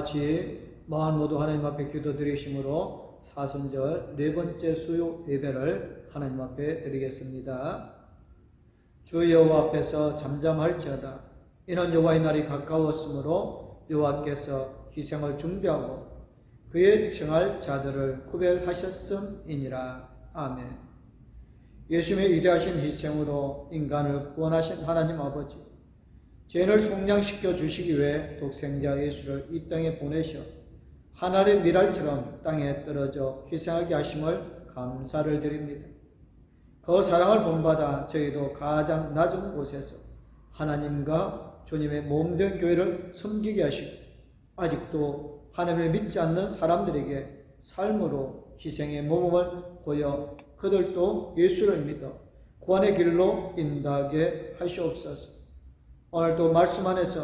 같이 마음 모두 하나님 앞에 기도드리심으로 사순절 네 번째 수요 예배를 하나님 앞에 드리겠습니다. 주 여호와 앞에서 잠잠할지어다. 이는 여호와의 날이 가까웠으므로 여호와께서 희생을 준비하고 그의 청할 자들을 구별하셨음이니라. 아멘. 예수님의 위대하신 희생으로 인간을 구원하신 하나님 아버지, 죄인을 속량시켜 주시기 위해 독생자 예수를 이 땅에 보내셔 하늘의 밀알처럼 땅에 떨어져 희생하게 하심을 감사를 드립니다. 그 사랑을 본받아 저희도 가장 낮은 곳에서 하나님과 주님의 몸된 교회를 섬기게 하시고 아직도 하나님을 믿지 않는 사람들에게 삶으로 희생의 모범을 보여 그들도 예수를 믿어 구원의 길로 인도하게 하시옵소서. 오늘도 말씀 안에서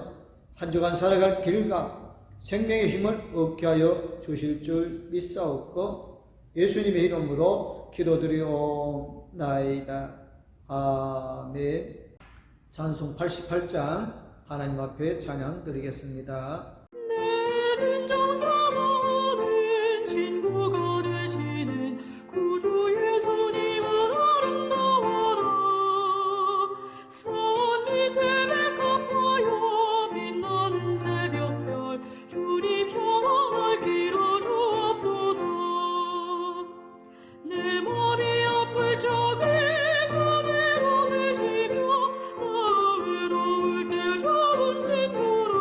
한 주간 살아갈 길과 생명의 힘을 얻게 하여 주실 줄 믿사옵고 예수님의 이름으로 기도드리옵나이다. 아멘. 찬송 88장 하나님 앞에 찬양 드리겠습니다. 내 진정 사랑하는 친구가 되시는 구주 예수님은 아름다워라. 산 밑에 백합하여 빛나는 새벽별 주님 평안을 길어주옵도다. 내 맘이 아플 적에 그대로 되시며 나 외로울 때 좋은 친구라.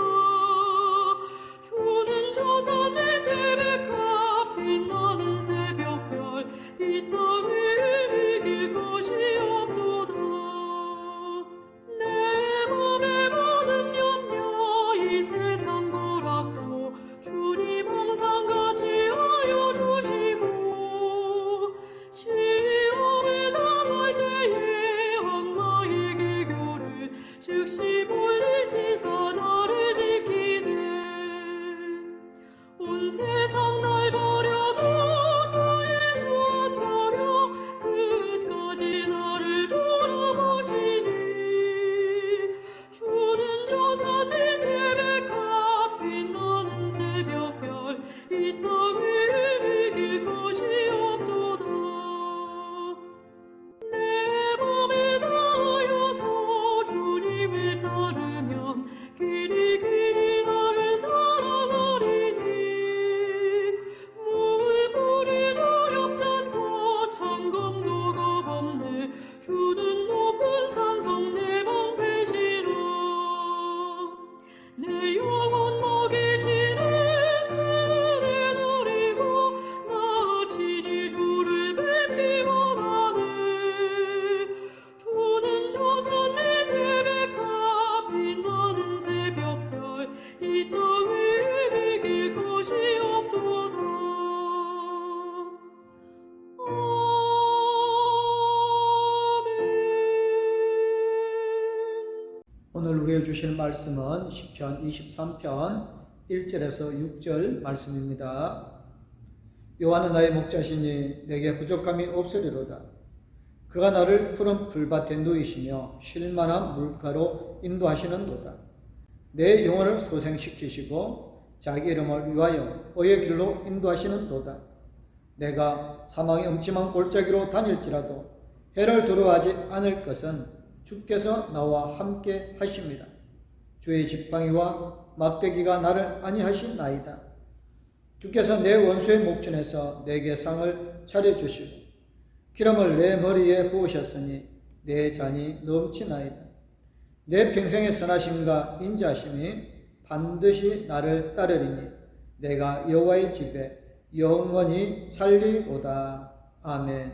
주는 저 산 밑에 백합 빛나는 새벽별 이 땅 위에 이길 것이 없도다. 내 맘에 많은 염려 이 세상 거락도 주님 항상 같이 하여 주시고 시험을 당할 때에 악마의 계교를 즉시 물리치사 나를 지키네. 온 세상 날 버려도 주 예수 안 버려 끝까지 나를 돌아보시니 주는 저 산 밑에 백합 빛나는 새벽별 이 땅 위에 이길 것이 없도다. 내 맘에 다하여서 주님을 따르면 길이 길이 나를 사랑하리니 물불이 두렵지 않고 창검도 겁없네. 주는 높은 산성 내 방패시라. 내 영혼 먹이시는 그를 노리고 나 친히 주를 뵙기 원하네. 주는 저 산 밑에 백합 빛나는 새벽별 이 땅 위에 이길 것이 없도다. 오늘 우리에게 주실 말씀은 시편 23편 1절에서 6절 말씀입니다. 여호와는 나의 목자시니 내게 부족함이 없으리로다. 그가 나를 푸른 풀밭에 누이시며 쉴만한 물가로 인도하시는도다. 내 영혼을 소생시키시고 자기 이름을 위하여 의의 길로 인도하시는도다. 내가 사망의 음침한 골짜기로 다닐지라도 해를 두려워하지 않을 것은 주께서 나와 함께 하십니다. 주의 지팡이와 막대기가 나를 안위하시나이다. 주께서 내 원수의 목전에서 내게 상을 차려주시고 기름을 내 머리에 부으셨으니 내 잔이 넘치나이다. 내 평생의 선하심과 인자하심이 반드시 나를 따르리니 내가 여호와의 집에 영원히 살리로다. 아멘.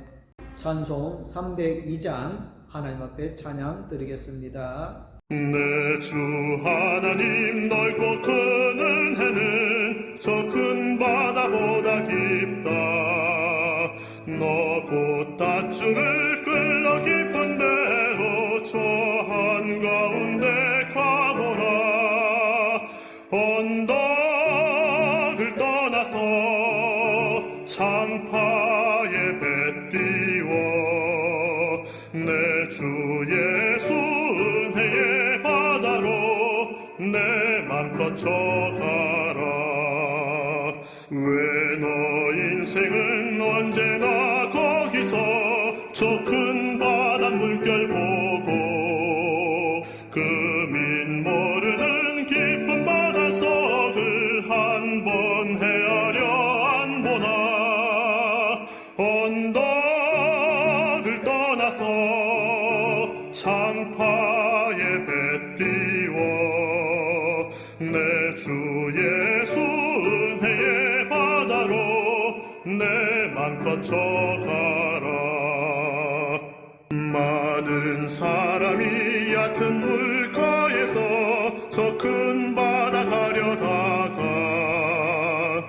찬송 302장 하나님 앞에 찬양 드리겠습니다. 내 주 하나님 넓고 큰 은혜는 저 큰 바다보다 깊다. 너 곧 닷중을 끌러 깊은 데로 저 한가운데 가보라. 언덕을 떠나서 창파에 배 띄워 내 주 예수 은혜의 바다로 내 맘껏 쳐가라. 생은 언제나 거기서 저 큰 바다 물결 보고 금인 모르는 깊은 바닷속을 한 번 헤아려 안 보나 언덕을 떠나서 창파에 배 띄워 내 주 예수 은혜의 바다로 내 맘껏 져가라. 많은 사람이 얕은 물가에서 저 큰 바다 가려다가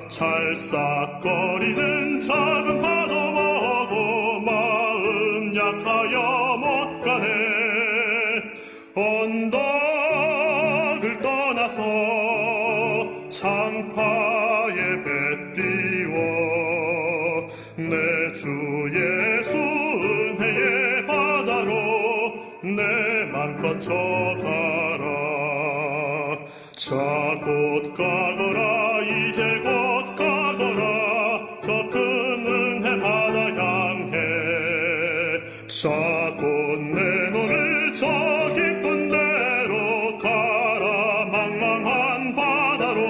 찰싹거리는 작은 파도 보고 마음 약하여 못 가네. 언덕을 떠나서 창파에 배 띄워 내 주 예수 은혜의 바다로 내 맘껏 져가라. 자 곧 가거라 이제 곧 가거라 저 큰 은혜 바다 향해. 자 곧 내 눈을 저 깊은 데로 가라 망망한 바다로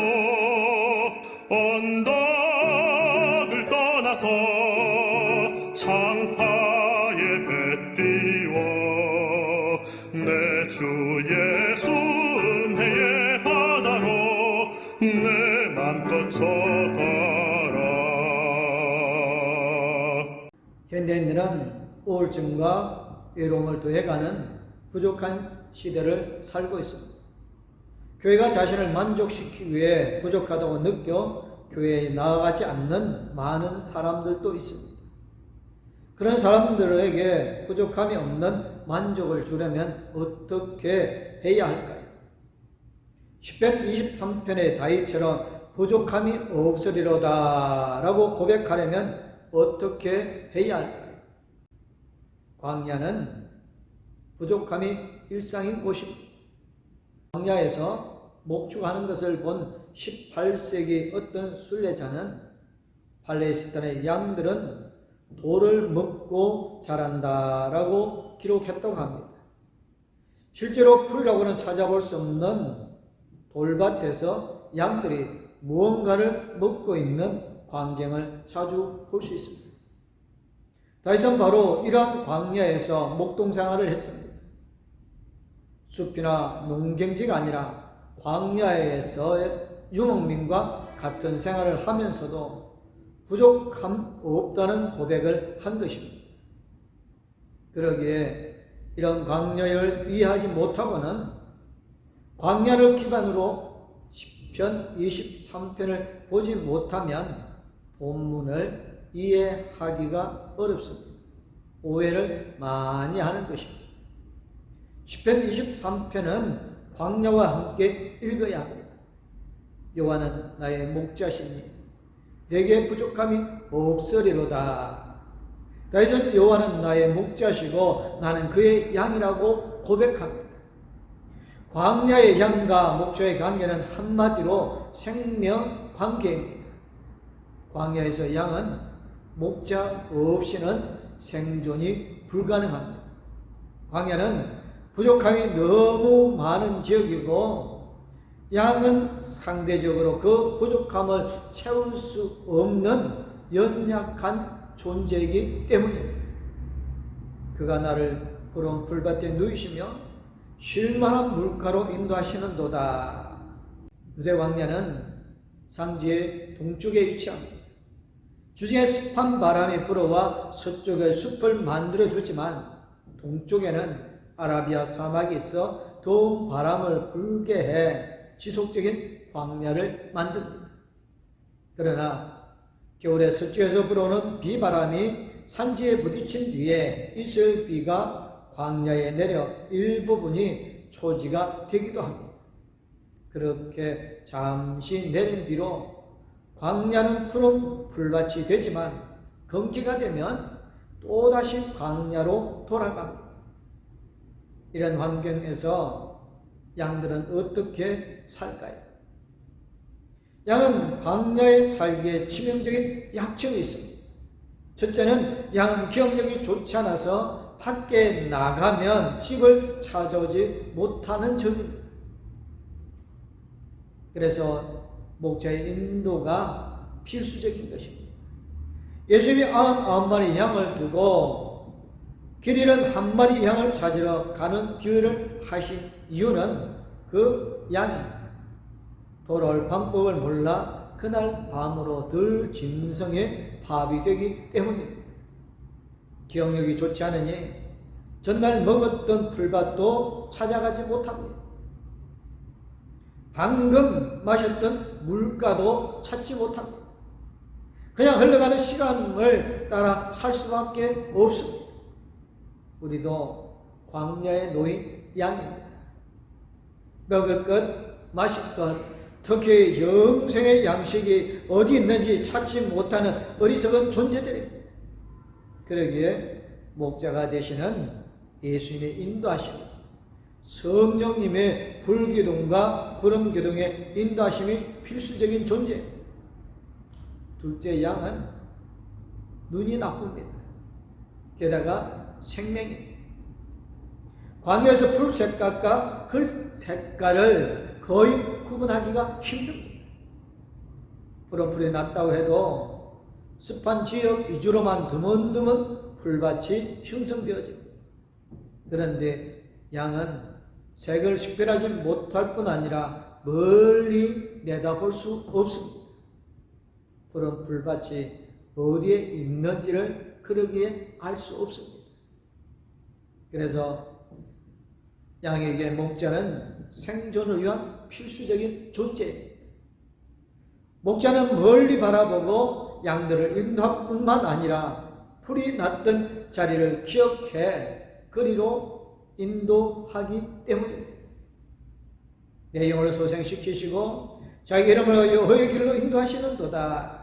언덕을 떠나서 창파에 배 띄워 내 주 예수 은혜의 바다로 내 맘껏 져가라. 현대인들은 우울증과 외로움을 더해가는 부족한 시대를 살고 있습니다. 교회가 자신을 만족시키기 위해 부족하다고 느껴 교회에 나아가지 않는 많은 사람들도 있습니다. 그런 사람들에게 부족함이 없는 만족을 주려면 어떻게 해야 할까요? 시편 23편의 다윗처럼 부족함이 없으리로다 라고 고백하려면 어떻게 해야 할까요? 광야는 부족함이 일상인 곳입니다. 광야에서 목축하는 것을 본 18세기 어떤 순례자는 팔레스타인의 양들은 돌을 먹고 자란다라고 기록했다고 합니다. 실제로 풀이라고는 찾아볼 수 없는 돌밭에서 양들이 무언가를 먹고 있는 광경을 자주 볼 수 있습니다. 다윗은 바로 이러한 광야에서 목동생활을 했습니다. 숲이나 농경지가 아니라 광야에서의 유목민과 같은 생활을 하면서도 부족함 없다는 고백을 한 것입니다. 그러기에 이런 광야를 이해하지 못하고는 광야를 기반으로 시편 23편을 보지 못하면 본문을 이해하기가 어렵습니다. 오해를 많이 하는 것입니다. 시편 23편은 광야와 함께 읽어야 합니다. 여호와는 나의 목자시니 내게 부족함이 없으리로다. 다윗은 여호와는 나의 목자시고 나는 그의 양이라고 고백합니다. 광야의 양과 목자의 관계는 한마디로 생명 관계입니다. 광야에서 양은 목자 없이는 생존이 불가능합니다. 광야는 부족함이 너무 많은 지역이고 양은 상대적으로 그 부족함을 채울 수 없는 연약한 존재이기 때문입니다. 그가 나를 푸른 풀밭에 누이시며 쉴만한 물가로 인도하시는도다. 유대 광야는 상지의 동쪽에 위치합니다. 주중에 습한 바람이 불어와 서쪽에 숲을 만들어주지만 동쪽에는 아라비아 사막이 있어 더운 바람을 불게 해 지속적인 광야를 만듭니다. 그러나 겨울에 서쪽에서 불어오는 비바람이 산지에 부딪힌 뒤에 이슬 비가 광야에 내려 일부분이 초지가 되기도 합니다. 그렇게 잠시 내린 비로 광야는 푸른 풀밭이 되지만 건기가 되면 또다시 광야로 돌아갑니다. 이런 환경에서 양들은 어떻게 살까요? 양은 광야에 살기에 치명적인 약점이 있습니다. 첫째는 양은 기억력이 좋지 않아서 밖에 나가면 집을 찾아오지 못하는 점입니다. 그래서 목자의 인도가 필수적인 것입니다. 예수님이 99마리 양을 두고 길 잃은 한 마리 양을 찾으러 가는 비유를 하신 이유는 그 양이 돌아올 방법을 몰라 그날 밤으로 들 짐승의 밥이 되기 때문입니다. 기억력이 좋지 않으니 전날 먹었던 풀밭도 찾아가지 못합니다. 방금 마셨던 물가도 찾지 못합니다. 그냥 흘러가는 시간을 따라 살 수밖에 없습니다. 우리도 광야에 놓인 양입니다. 먹을 것, 마실 것, 특히 영생의 양식이 어디 있는지 찾지 못하는 어리석은 존재들입니다. 그러기에 목자가 되시는 예수님의 인도하심, 성령님의 불기둥과 구름기둥의 인도하심이 필수적인 존재입니다. 둘째 양은 눈이 나쁩니다. 게다가 생명입니다. 광야에서 풀 색깔과 그 색깔을 거의 구분하기가 힘듭니다. 푸른 풀이 났다고 해도 습한 지역 위주로만 드문드문 풀밭이 형성되어집니다. 그런데 양은 색을 식별하지 못할 뿐 아니라 멀리 내다볼 수 없습니다. 푸른 풀밭이 어디에 있는지를 그러기에 알 수 없습니다. 그래서 양에게 목자는 생존을 위한 필수적인 존재입니다. 목자는 멀리 바라보고 양들을 인도할 뿐만 아니라 풀이 났던 자리를 기억해 그리로 인도하기 때문입니다. 내 영혼을 소생시키시고 자기 이름을 여호와의 길로 인도하시는도다.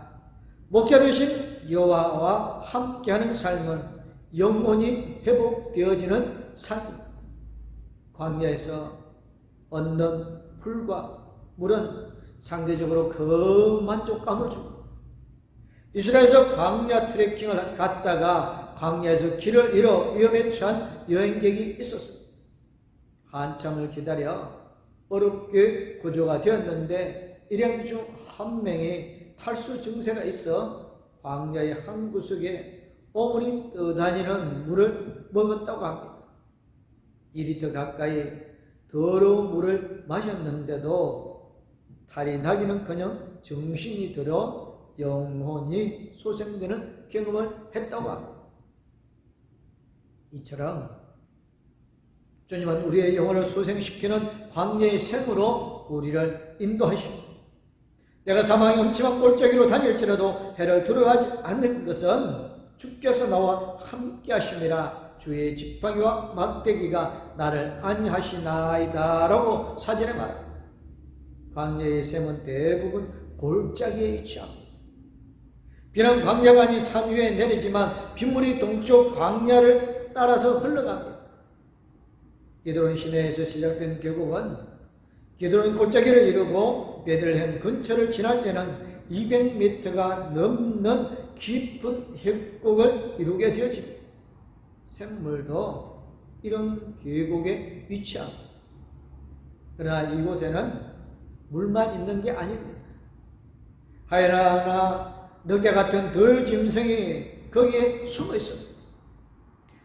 목자 되신 여호와와 함께하는 삶은 영혼이 회복되어지는 삶입니다. 광야에서 얻는 풀과 물은 상대적으로 그 만족감을 줍니다. 이스라엘에서 광야 트레킹을 갔다가 광야에서 길을 잃어 위험에 처한 여행객이 있었습니다. 한참을 기다려 어렵게 구조가 되었는데 일행 중 한 명이 탈수 증세가 있어 광야의 한 구석에 오물이 떠다니는 물을 먹었다고 합니다. 2리터 가까이 더러운 물을 마셨는데도 탈이 나기는커녕 정신이 들어 영혼이 소생되는 경험을 했다고 합니다. 이처럼 주님은 우리의 영혼을 소생시키는 광야의 샘으로 우리를 인도하십니다. 내가 사망의 음침한 골짜기로 다닐지라도 해를 두려워하지 않는 것은 주께서 나와 함께 하심이라 주의 지팡이와 막대기가 나를 안위하시나이다 라고 사전에 말합니다. 광야의 샘은 대부분 골짜기에 위치합니다. 비는 광야가 아닌 산 위에 내리지만 빗물이 동쪽 광야를 따라서 흘러갑니다. 기드론 시내에서 시작된 계곡은 기드론 골짜기를 이루고 베들레헴 근처를 지날 때는 200m가 넘는 깊은 협곡을 이루게 되어집니다. 샘물도 이런 계곡에 위치합니다. 그러나 이곳에는 물만 있는 게 아닙니다. 하이라나 늑대 같은 덜 짐승이 거기에 숨어 있습니다.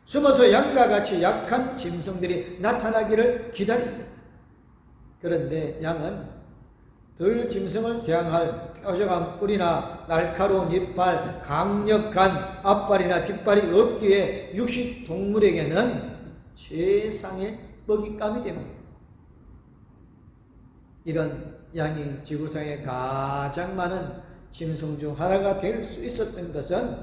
숨어서 양과 같이 약한 짐승들이 나타나기를 기다립니다. 그런데 양은 덜 짐승을 대항할 뾰족한 뿔이나 날카로운 이빨, 강력한 앞발이나 뒷발이 없기에 육식 동물에게는 최상의 먹잇감이 됩니다. 이런 양이 지구상에 가장 많은 짐승 중 하나가 될 수 있었던 것은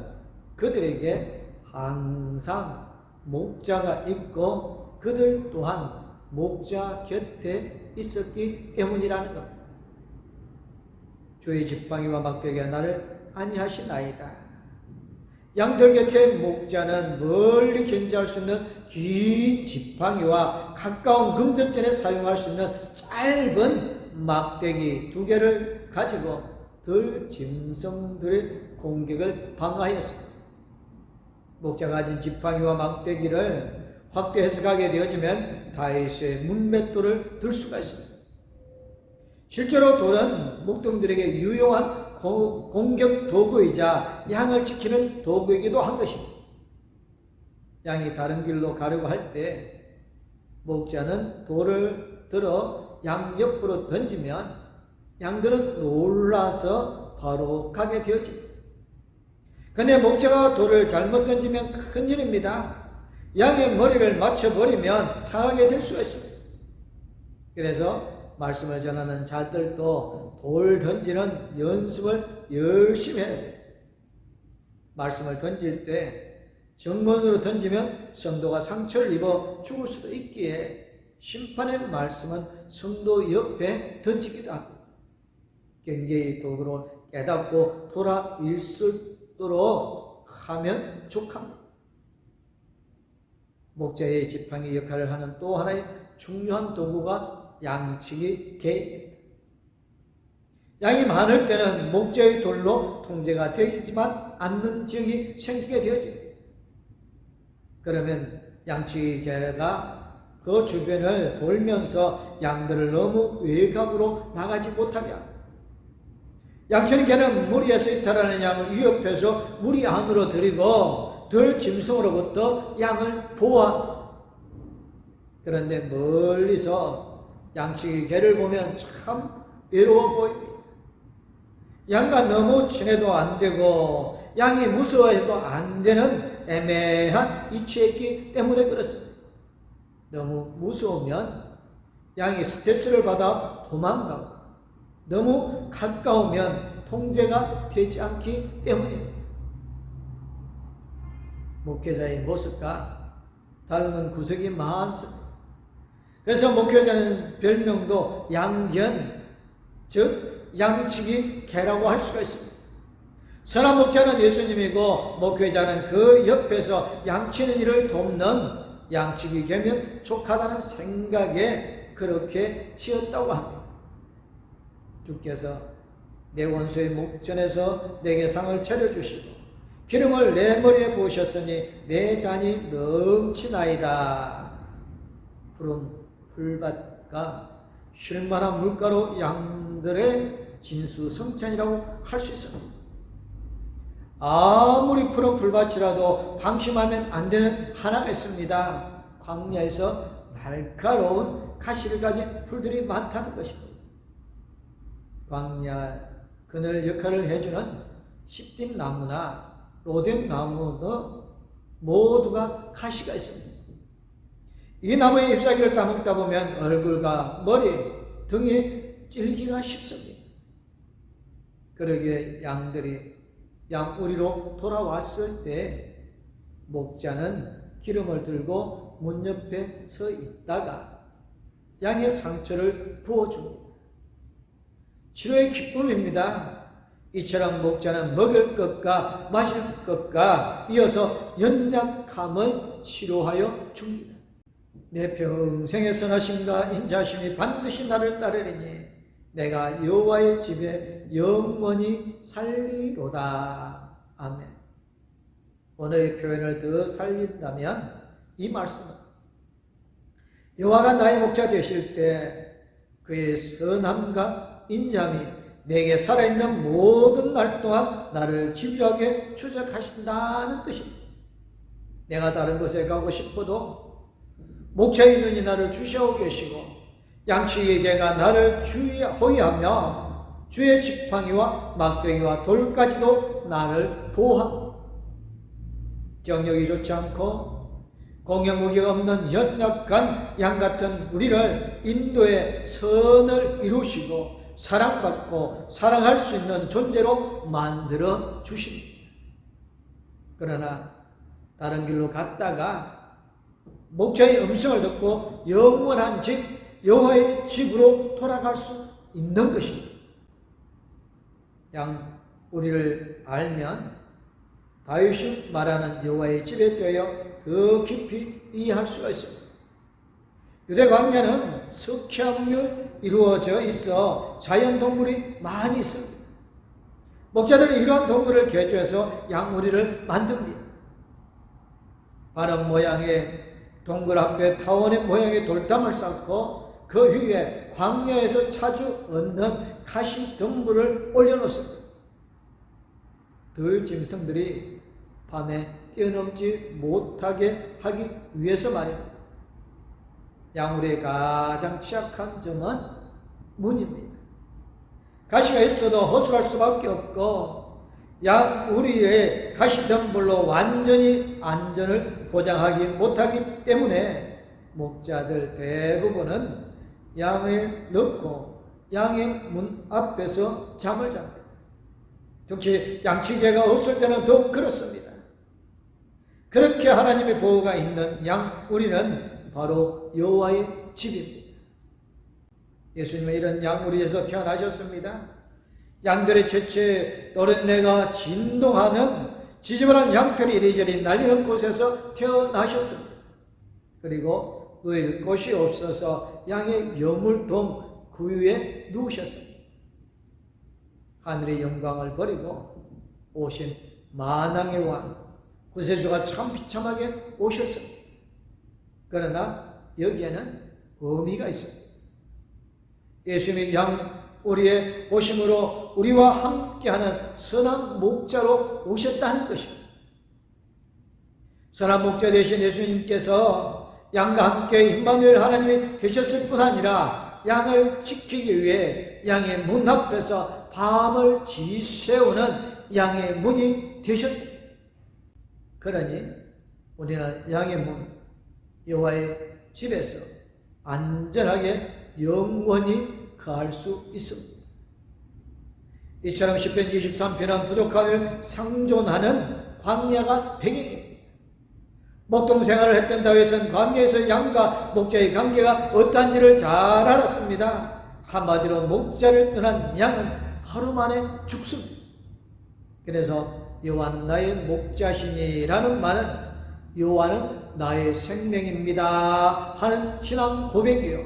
그들에게 항상 목자가 있고 그들 또한 목자 곁에 있었기 때문이라는 겁니다. 주의 지팡이와 막대기가 나를 안위하시나이다. 양들 곁에 목자는 멀리 견지할 수 있는 긴 지팡이와 가까운 금전전에 사용할 수 있는 짧은 막대기 2개를 가지고 덜 짐승들의 공격을 방어하였습니다. 목자가 가진 지팡이와 막대기를 확대 해석하게 되어지면 다윗의 문맷돌을 들 수가 있습니다. 실제로 돌은 목동들에게 유용한 공격 도구이자 양을 지키는 도구이기도 한 것입니다. 양이 다른 길로 가려고 할 때 목자는 돌을 들어 양 옆으로 던지면 양들은 놀라서 바로 가게 되어집니다. 그런데 목자가 돌을 잘못 던지면 큰일입니다. 양의 머리를 맞춰버리면 상하게 될 수가 있습니다. 그래서 말씀을 전하는 자들도 돌 던지는 연습을 열심히 해야 돼요. 말씀을 던질 때 정면으로 던지면 성도가 상처를 입어 죽을 수도 있기에 심판의 말씀은 성도 옆에 던지기도 합니다. 경계의 도구로 깨닫고 돌아 일수도록 하면 족합니다. 목자의 지팡이 역할을 하는 또 하나의 중요한 도구가 양치기 개입니다. 양이 많을 때는 목자의 돌로 통제가 되지만 않는 지역이 생기게 되어집니다. 그러면 양치기 개가 그 주변을 돌면서 양들을 너무 외곽으로 나가지 못하게 합니다. 양치기 개는 무리에서 이탈하는 양을 위협해서 무리 안으로 들이고 덜 짐승으로부터 양을 보호합니다. 그런데 멀리서 양치기 개를 보면 참 외로워 보입니다. 양과 너무 친해도 안 되고 양이 무서워해도 안 되는 애매한 위치에 있기 때문에 그렇습니다. 너무 무서우면 양이 스트레스를 받아 도망가고 너무 가까우면 통제가 되지 않기 때문입니다. 목회자의 모습과 닮은 구석이 많습니다. 그래서 목회자는 별명도 양견, 즉 양치기 개라고 할 수가 있습니다. 선한 목자는 예수님이고 목회자는 그 옆에서 양치는 일을 돕는 양치기 개면 족하다는 생각에 그렇게 지었다고 합니다. 주께서 내 원수의 목전에서 내게 상을 차려주시고 기름을 내 머리에 부으셨으니 내 잔이 넘치나이다. 푸른 풀밭과 쉴만한 물가로 양들의 진수성찬이라고 할 수 있습니다. 아무리 푸른 풀밭이라도 방심하면 안 되는 하나가 있습니다. 광야에서 날카로운 가시를 가진 풀들이 많다는 것입니다. 광야 그늘 역할을 해주는 십딘나무나 로뎀나무는 모두가 가시가 있습니다. 이 나무의 잎사귀를 따먹다 보면 얼굴과 머리, 등이 찔기가 쉽습니다. 그러기에 양들이 양우리로 돌아왔을 때 목자는 기름을 들고 문 옆에 서 있다가 양의 상처를 부어줍니다. 치료의 기쁨입니다. 이처럼 목자는 먹을 것과 마실 것과 이어서 연약함을 치료하여 줍니다. 내 평생의 선하심과 인자심이 반드시 나를 따르리니 내가 여호와의 집에 영원히 살리로다. 아멘. 오늘의 표현을 더 살린다면 이 말씀은 여호와가 나의 목자 되실 때 그의 선함과 인자함이 내게 살아있는 모든 날 동안 나를 지휘하게 추적하신다는 뜻입니다. 내가 다른 곳에 가고 싶어도 목자의 눈이 나를 주시하고 계시고 양치기 개가 나를 호위하며 주의 지팡이와 막대기와 돌까지도 나를 보호합니다. 경력이 좋지 않고 공격무기가 없는 연약한 양 같은 우리를 인도의 선을 이루시고 사랑받고 사랑할 수 있는 존재로 만들어 주십니다. 그러나 다른 길로 갔다가 목자의 음성을 듣고 영원한 집 여호와의 집으로 돌아갈 수 있는 것입니다. 우리를 알면 다윗이 말하는 여호와의 집에 대하여 더 깊이 이해할 수가 있습니다. 유대 광야는 석회암으로 이루어져 있어 자연동물이 많이 있습니다. 목자들은 이러한 동물을 개조해서 양우리를 만듭니다. 반원 모양의 동굴 앞에 타원의 모양의 돌담을 쌓고 그 위에 광야에서 자주 얻는 가시 덤불을 올려놓습니다. 들 짐승들이 밤에 뛰어넘지 못하게 하기 위해서 말입니다. 양우리의 가장 취약한 점은 문입니다. 가시가 있어도 허술할 수밖에 없고 양우리의 가시 덤불로 완전히 안전을 보장하기 못하기 때문에 목자들 대부분은 양을 넣고 양의 문 앞에서 잠을 잡니다. 특히 양치기가 없을 때는 더욱 그렇습니다. 그렇게 하나님의 보호가 있는 양우리는 바로 여호와의 집입니다. 예수님은 이런 양우리에서 태어나셨습니다. 양들의 최초의 노랫내가 진동하는 지저분한 양털이 이리저리 날리는 곳에서 태어나셨습니다. 그리고 누일 곳이 없어서 양의 여물동 구유에 누우셨습니다. 하늘의 영광을 버리고 오신 만왕의 왕 구세주가 참 비참하게 오셨습니다. 그러나 여기에는 의미가 있습니다. 예수님이 양우리의 오심으로 우리와 함께하는 선한 목자로 오셨다는 것입니다. 선한 목자 되신 예수님께서 양과 함께 임마누엘 하나님이 되셨을 뿐 아니라 양을 지키기 위해 양의 문 앞에서 밤을 지새우는 양의 문이 되셨습니다. 그러니 우리는 양의 문, 여호와의 집에서 안전하게 영원히 거할 수 있습니다. 이처럼 시편 23편은 부족함을 상존하는 광야가 배경입니다. 목동 생활을 했던 다윗은 광야에서 양과 목자의 관계가 어떠한지를 잘 알았습니다. 한마디로 목자를 떠난 양은 하루 만에 죽습니다. 그래서 여호와는 나의 목자시니라는 말은 여호와는 나의 생명입니다 하는 신앙 고백이요,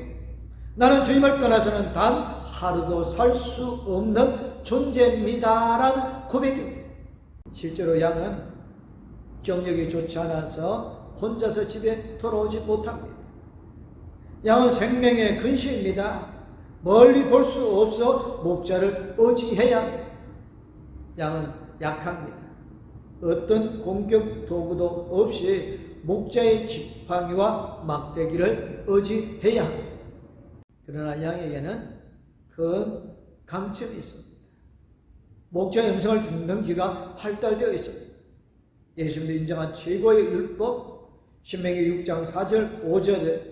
나는 주님을 떠나서는 단 하루도 살 수 없는 존재입니다라는 고백입니다. 실제로 양은 경력이 좋지 않아서 혼자서 집에 돌아오지 못합니다. 양은 생명의 근시입니다. 멀리 볼 수 없어 목자를 의지해야 합니다. 양은 약합니다. 어떤 공격 도구도 없이 목자의 지팡이와 막대기를 의지해야 합니다. 그러나 양에게는 큰 강점이 있습니다. 목자의 음성을 듣는 귀가 발달되어 있습니다. 예수님도 인정한 최고의 율법 신명기 6장 4절 5절에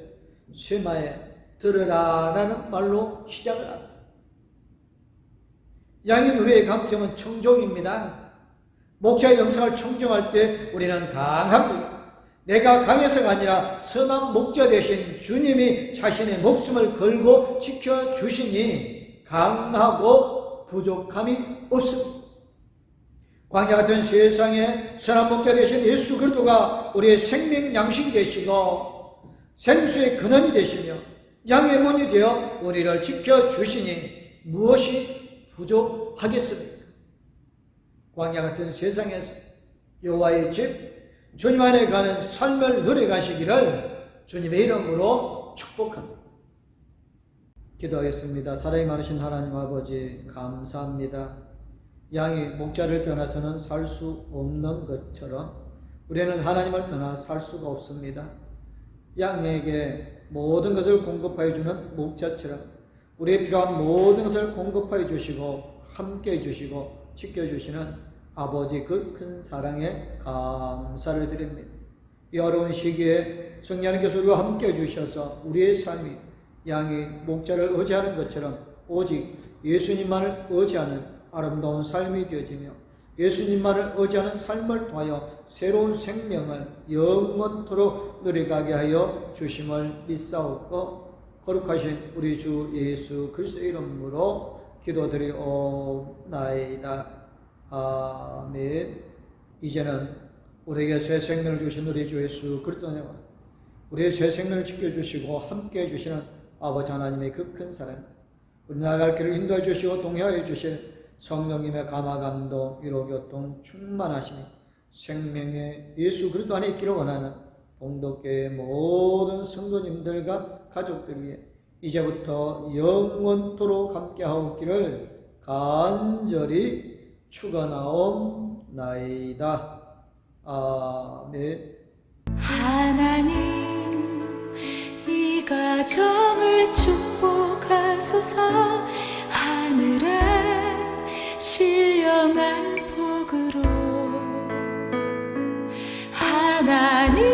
쇠마에 들으라라는 말로 시작을 합니다. 양의 우리의 강점은 청종입니다. 목자의 음성을 청종할 때 우리는 강합니다. 내가 강해서가 아니라 선한 목자 되신 주님이 자신의 목숨을 걸고 지켜주시니 강하고 부족함이 없습니다. 광야 같은 세상에 선한 목자 되신 예수 그리스도가 우리의 생명 양식이 되시고 생수의 근원이 되시며 양의 문이 되어 우리를 지켜주시니 무엇이 부족하겠습니까? 광야 같은 세상에서 여호와의 집 주님 안에 가는 삶을 누려가시기를 주님의 이름으로 축복합니다. 기도하겠습니다. 사랑이 많으신 하나님 아버지 감사합니다. 양이 목자를 떠나서는 살 수 없는 것처럼 우리는 하나님을 떠나 살 수가 없습니다. 양에게 모든 것을 공급하여 주는 목자처럼 우리의 필요한 모든 것을 공급하여 주시고 함께 해주시고 지켜주시는 아버지 그 큰 사랑에 감사를 드립니다. 이 어려운 시기에 성령 하나님께서 우리와 함께 해주셔서 우리의 삶이 양이 목자를 의지하는 것처럼 오직 예수님만을 의지하는 아름다운 삶이 되어지며 예수님만을 의지하는 삶을 통하여 새로운 생명을 영원토록 누려가게 하여 주심을 믿사옵고 거룩하신 우리 주 예수 그리스도의 이름으로 기도드리옵나이다. 아멘. 이제는 우리에게 새 생명을 주신 우리 주 예수 그리스도와 우리의 새 생명을 지켜주시고 함께해 주시는 아버지 하나님의 그 큰 사랑, 우리 나아갈 길을 인도해 주시고 동행해 주실 성령님의 감화감동 위로교통 충만하시니 생명의 예수 그리스도 안에 있기를 원하는 공덕교회 모든 성도님들과 가족들 위해 이제부터 영원토록 함께하옵기를 간절히 축원하옵나이다. 아멘. 하나님 이 가정을 축복하소서. 하늘에 신령한 복으로 하나님